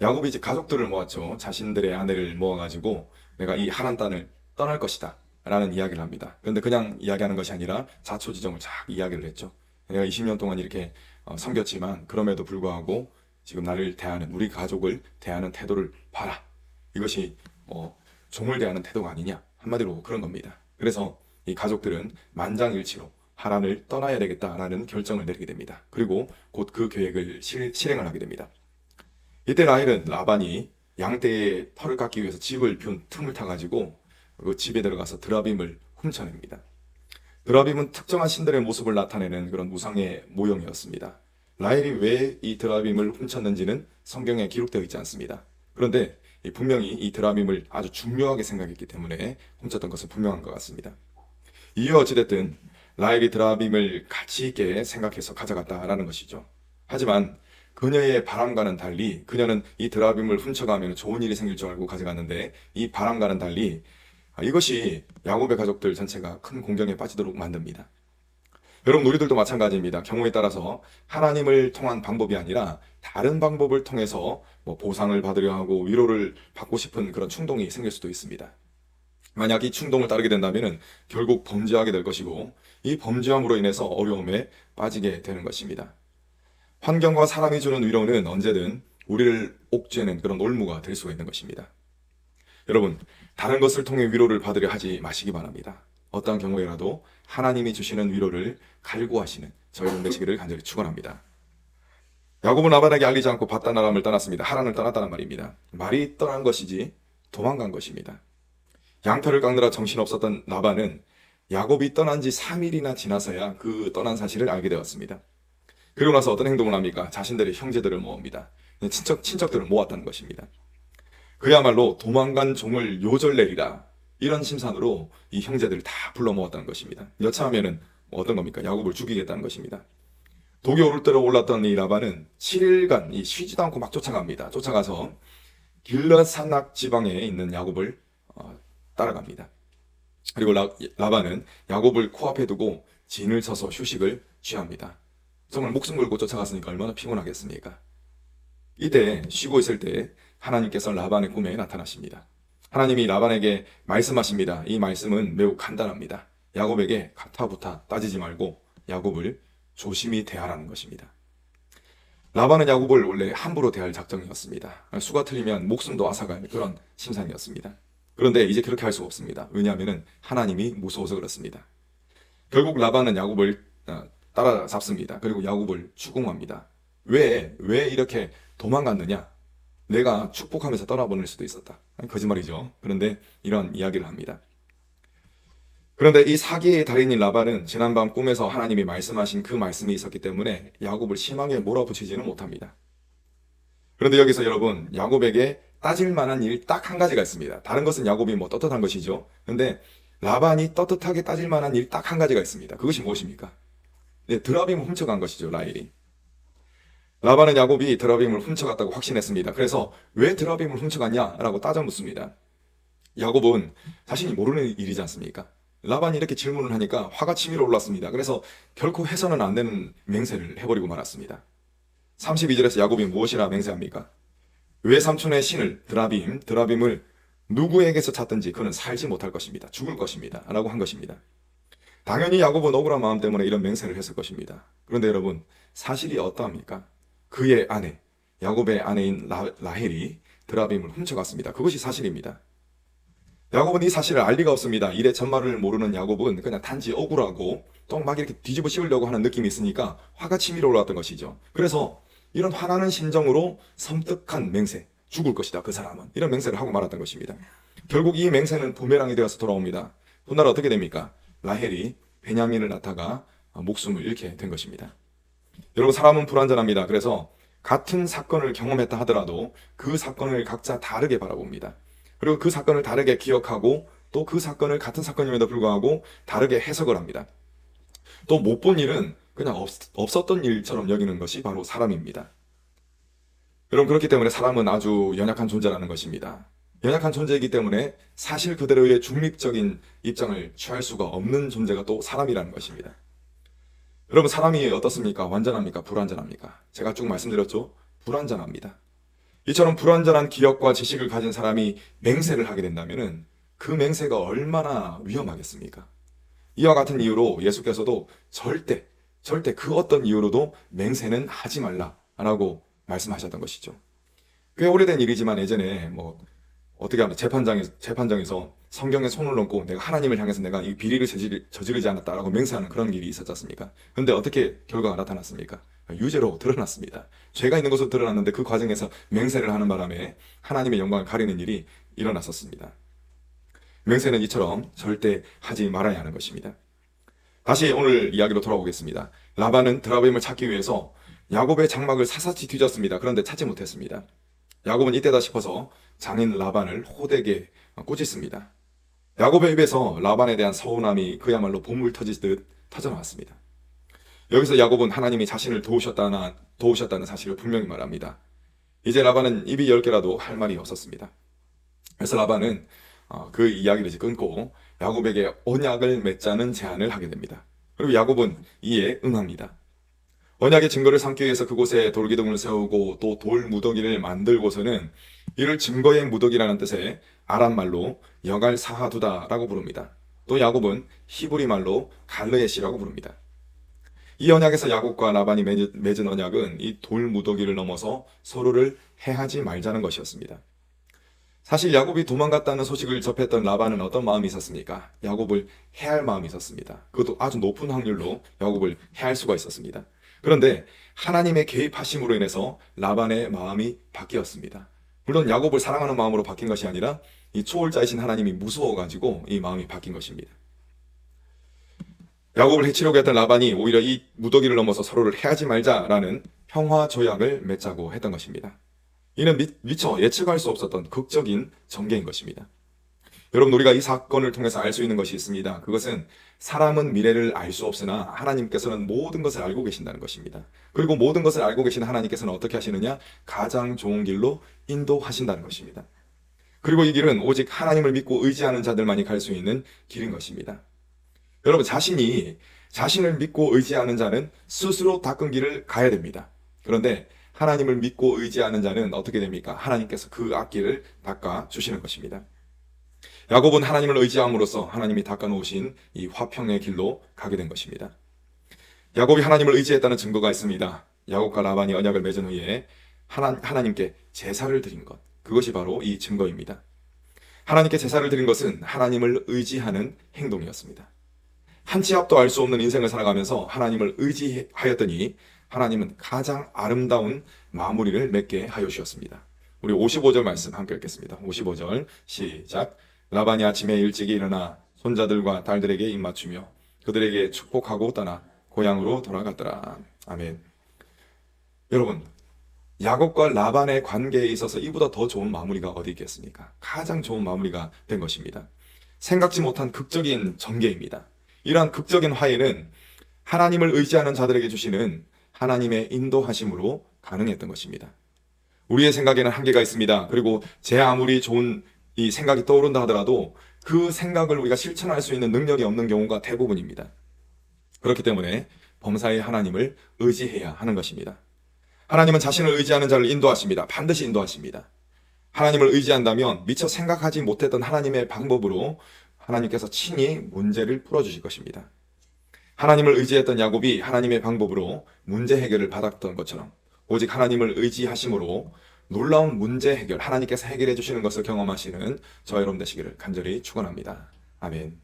야곱이 이제 가족들을 모았죠. 자신들의 아내를 모아가지고 내가 이 하란 땅을 떠날 것이다 라는 이야기를 합니다. 그런데 그냥 이야기하는 것이 아니라 자초지종을 쫙 이야기를 했죠. 내가 20년 동안 이렇게 섬겼지만 그럼에도 불구하고 지금 나를 대하는, 우리 가족을 대하는 태도를 봐라. 이것이 종을 대하는 태도가 아니냐, 한마디로 그런 겁니다. 그래서 이 가족들은 만장일치로 하란을 떠나야 되겠다라는 결정을 내리게 됩니다. 그리고 곧 그 계획을 실행을 하게 됩니다. 이때 라헬은 라반이 양떼의 털을 깎기 위해서 집을 비운 틈을 타가지고 그 집에 들어가서 드라빔을 훔쳐냅니다. 드라빔은 특정한 신들의 모습을 나타내는 그런 우상의 모형이었습니다. 라헬이 왜 이 드라빔을 훔쳤는지는 성경에 기록되어 있지 않습니다. 그런데 분명히 이 드라빔을 아주 중요하게 생각했기 때문에 훔쳤던 것은 분명한 것 같습니다. 이유 어찌됐든 라헬이 드라빔을 가치 있게 생각해서 가져갔다라는 것이죠. 하지만 그녀의 바람과는 달리 그녀는 이 드라빔을 훔쳐가면 좋은 일이 생길 줄 알고 가져갔는데 이 바람과는 달리 이것이 야곱의 가족들 전체가 큰 공경에 빠지도록 만듭니다. 여러분, 우리들도 마찬가지입니다. 경우에 따라서 하나님을 통한 방법이 아니라 다른 방법을 통해서 보상을 받으려 하고 위로를 받고 싶은 그런 충동이 생길 수도 있습니다. 만약 이 충동을 따르게 된다면 결국 범죄하게 될 것이고 이 범죄함으로 인해서 어려움에 빠지게 되는 것입니다. 환경과 사람이 주는 위로는 언제든 우리를 옥죄는 그런 올무가 될 수가 있는 것입니다. 여러분, 다른 것을 통해 위로를 받으려 하지 마시기 바랍니다. 어떠한 경우에라도 하나님이 주시는 위로를 갈구하시는 저희들 되시기를 간절히 축원합니다. 야곱은 라반에게 알리지 않고 밧단 아람을 떠났습니다. 하란을 떠났다는 말입니다. 말이 떠난 것이지 도망간 것입니다. 양털을 깎느라 정신없었던 라반은 야곱이 떠난 지 3일이나 지나서야 그 떠난 사실을 알게 되었습니다. 그리고 나서 어떤 행동을 합니까? 자신들의 형제들을 모읍니다. 친척들을 모았다는 것입니다. 그야말로 도망간 종을 요절내리라, 이런 심산으로 이 형제들을 다 불러 모았다는 것입니다. 여차하면은 어떤 겁니까? 야곱을 죽이겠다는 것입니다. 독이 오를 대로 올랐던 이 라반은 7일간 쉬지도 않고 막 쫓아갑니다. 쫓아가서 길앗 산악 지방에 있는 야곱을 따라갑니다. 그리고 라반은 야곱을 코앞에 두고 진을 쳐서 휴식을 취합니다. 정말 목숨 걸고 쫓아갔으니까 얼마나 피곤하겠습니까? 이때 쉬고 있을 때 하나님께서 라반의 꿈에 나타나십니다. 하나님이 라반에게 말씀하십니다. 이 말씀은 매우 간단합니다. 야곱에게 가타부타 따지지 말고 야곱을 조심히 대하라는 것입니다. 라반은 야곱을 원래 함부로 대할 작정이었습니다. 수가 틀리면 목숨도 앗아갈 그런 심산이었습니다. 그런데 이제 그렇게 할 수 없습니다. 왜냐하면 하나님이 무서워서 그렇습니다. 결국 라반은 야곱을 따라잡습니다. 그리고 야곱을 추궁합니다. 왜 이렇게 도망갔느냐? 내가 축복하면서 떠나보낼 수도 있었다. 거짓말이죠. 그런데 이런 이야기를 합니다. 그런데 이 사기의 달인인 라반은 지난밤 꿈에서 하나님이 말씀하신 그 말씀이 있었기 때문에 야곱을 심하게 몰아붙이지는 못합니다. 그런데 여기서 여러분, 야곱에게 따질 만한 일 딱 한 가지가 있습니다. 다른 것은 야곱이 떳떳한 것이죠. 그런데 라반이 떳떳하게 따질 만한 일 딱 한 가지가 있습니다. 그것이 무엇입니까? 네, 드라빔을 훔쳐간 것이죠, 라헬이. 라반은 야곱이 드라빔을 훔쳐갔다고 확신했습니다. 그래서 왜 드라빔을 훔쳐갔냐라고 따져 묻습니다. 야곱은 자신이 모르는 일이지 않습니까? 라반이 이렇게 질문을 하니까 화가 치밀어 올랐습니다. 그래서 결코 해서는 안 되는 맹세를 해버리고 말았습니다. 32절에서 야곱이 무엇이라 맹세합니까? 왜 삼촌의 신을 드라빔을 누구에게서 찾든지 그는 살지 못할 것입니다. 죽을 것입니다. 라고 한 것입니다. 당연히 야곱은 억울한 마음 때문에 이런 맹세를 했을 것입니다. 그런데 여러분, 사실이 어떠합니까? 그의 아내, 야곱의 아내인 라헬이 드라빔을 훔쳐갔습니다. 그것이 사실입니다. 야곱은 이 사실을 알 리가 없습니다. 이래 전말을 모르는 야곱은 그냥 단지 억울하고 또 막 이렇게 뒤집어 씌우려고 하는 느낌이 있으니까 화가 치밀어 올랐던 것이죠. 그래서 이런 화나는 심정으로 섬뜩한 맹세, 죽을 것이다 그 사람은, 이런 맹세를 하고 말았던 것입니다. 결국 이 맹세는 부메랑이 되어서 돌아옵니다. 훗날 어떻게 됩니까? 라헬이 베냐민을 낳다가 목숨을 잃게 된 것입니다. 여러분, 사람은 불완전합니다. 그래서 같은 사건을 경험했다 하더라도 그 사건을 각자 다르게 바라봅니다. 그리고 그 사건을 다르게 기억하고 또 그 사건을 같은 사건임에도 불구하고 다르게 해석을 합니다. 또 못 본 일은 그냥 없었던 일처럼 여기는 것이 바로 사람입니다. 여러분, 그렇기 때문에 사람은 아주 연약한 존재라는 것입니다. 연약한 존재이기 때문에 사실 그대로의 중립적인 입장을 취할 수가 없는 존재가 또 사람이라는 것입니다. 여러분, 사람이 어떻습니까? 완전합니까? 불완전합니까? 제가 쭉 말씀드렸죠? 불완전합니다. 이처럼 불완전한 기억과 지식을 가진 사람이 맹세를 하게 된다면은 그 맹세가 얼마나 위험하겠습니까? 이와 같은 이유로 예수께서도 절대 그 어떤 이유로도 맹세는 하지 말라라고 말씀하셨던 것이죠. 꽤 오래된 일이지만 예전에 어떻게 하면 재판정에서 성경에 손을 얹고 내가 하나님을 향해서 내가 이 비리를 저지르지 않았다라고 맹세하는 그런 일이 있었지 않습니까? 근데 어떻게 결과가 나타났습니까? 유죄로 드러났습니다. 죄가 있는 것으로 드러났는데 그 과정에서 맹세를 하는 바람에 하나님의 영광을 가리는 일이 일어났었습니다. 맹세는 이처럼 절대 하지 말아야 하는 것입니다. 다시 오늘 이야기로 돌아오겠습니다. 라반은 드라빔을 찾기 위해서 야곱의 장막을 사사치 뒤졌습니다. 그런데 찾지 못했습니다. 야곱은 이때다 싶어서 장인 라반을 호되게 꾸짖습니다. 야곱의 입에서 라반에 대한 서운함이 그야말로 보물 터지듯 터져나왔습니다. 여기서 야곱은 하나님이 자신을 도우셨다는 사실을 분명히 말합니다. 이제 라반은 입이 10개라도 할 말이 없었습니다. 그래서 라반은 그 이야기를 이제 끊고 야곱에게 언약을 맺자는 제안을 하게 됩니다. 그리고 야곱은 이에 응합니다. 언약의 증거를 삼기 위해서 그곳에 돌기둥을 세우고 또 돌 무더기를 만들고서는 이를 증거의 무더기라는 뜻의 아람 말로 여갈 사하두다라고 부릅니다. 또 야곱은 히브리 말로 갈르에시라고 부릅니다. 이 언약에서 야곱과 라반이 맺은 언약은 이 돌 무더기를 넘어서 서로를 해하지 말자는 것이었습니다. 사실 야곱이 도망갔다는 소식을 접했던 라반은 어떤 마음이 있었습니까? 야곱을 해할 마음이 있었습니다. 그것도 아주 높은 확률로 야곱을 해할 수가 있었습니다. 그런데 하나님의 개입하심으로 인해서 라반의 마음이 바뀌었습니다. 물론 야곱을 사랑하는 마음으로 바뀐 것이 아니라 이 초월자이신 하나님이 무서워가지고 이 마음이 바뀐 것입니다. 야곱을 해치려고 했던 라반이 오히려 이 무더기를 넘어서 서로를 해하지 말자라는 평화 조약을 맺자고 했던 것입니다. 이는 미처 예측할 수 없었던 극적인 전개인 것입니다. 여러분, 우리가 이 사건을 통해서 알 수 있는 것이 있습니다. 그것은 사람은 미래를 알 수 없으나 하나님께서는 모든 것을 알고 계신다는 것입니다. 그리고 모든 것을 알고 계신 하나님께서는 어떻게 하시느냐? 가장 좋은 길로 인도하신다는 것입니다. 그리고 이 길은 오직 하나님을 믿고 의지하는 자들만이 갈 수 있는 길인 것입니다. 여러분, 자신을 믿고 의지하는 자는 스스로 닦은 길을 가야 됩니다. 그런데 하나님을 믿고 의지하는 자는 어떻게 됩니까? 하나님께서 그 앞길을 닦아 주시는 것입니다. 야곱은 하나님을 의지함으로써 하나님이 닦아 놓으신 이 화평의 길로 가게 된 것입니다. 야곱이 하나님을 의지했다는 증거가 있습니다. 야곱과 라반이 언약을 맺은 후에 하나님께 제사를 드린 것, 그것이 바로 이 증거입니다. 하나님께 제사를 드린 것은 하나님을 의지하는 행동이었습니다. 한 치 앞도 알 수 없는 인생을 살아가면서 하나님을 의지하였더니 하나님은 가장 아름다운 마무리를 맺게 하여 주셨습니다. 우리 55절 말씀 함께 읽겠습니다. 55절 시작. 라반이 아침에 일찍이 일어나 손자들과 딸들에게 입맞추며 그들에게 축복하고 떠나 고향으로 돌아갔더라. 아멘. 여러분, 야곱과 라반의 관계에 있어서 이보다 더 좋은 마무리가 어디 있겠습니까? 가장 좋은 마무리가 된 것입니다. 생각지 못한 극적인 전개입니다. 이러한 극적인 화해는 하나님을 의지하는 자들에게 주시는 하나님의 인도하심으로 가능했던 것입니다. 우리의 생각에는 한계가 있습니다. 그리고 제 아무리 좋은 이 생각이 떠오른다 하더라도 그 생각을 우리가 실천할 수 있는 능력이 없는 경우가 대부분입니다. 그렇기 때문에 범사의 하나님을 의지해야 하는 것입니다. 하나님은 자신을 의지하는 자를 인도하십니다. 반드시 인도하십니다. 하나님을 의지한다면 미처 생각하지 못했던 하나님의 방법으로 하나님께서 친히 문제를 풀어주실 것입니다. 하나님을 의지했던 야곱이 하나님의 방법으로 문제 해결을 받았던 것처럼 오직 하나님을 의지하심으로 놀라운 문제 해결, 하나님께서 해결해 주시는 것을 경험하시는 저와 여러분 되시기를 간절히 축원합니다. 아멘.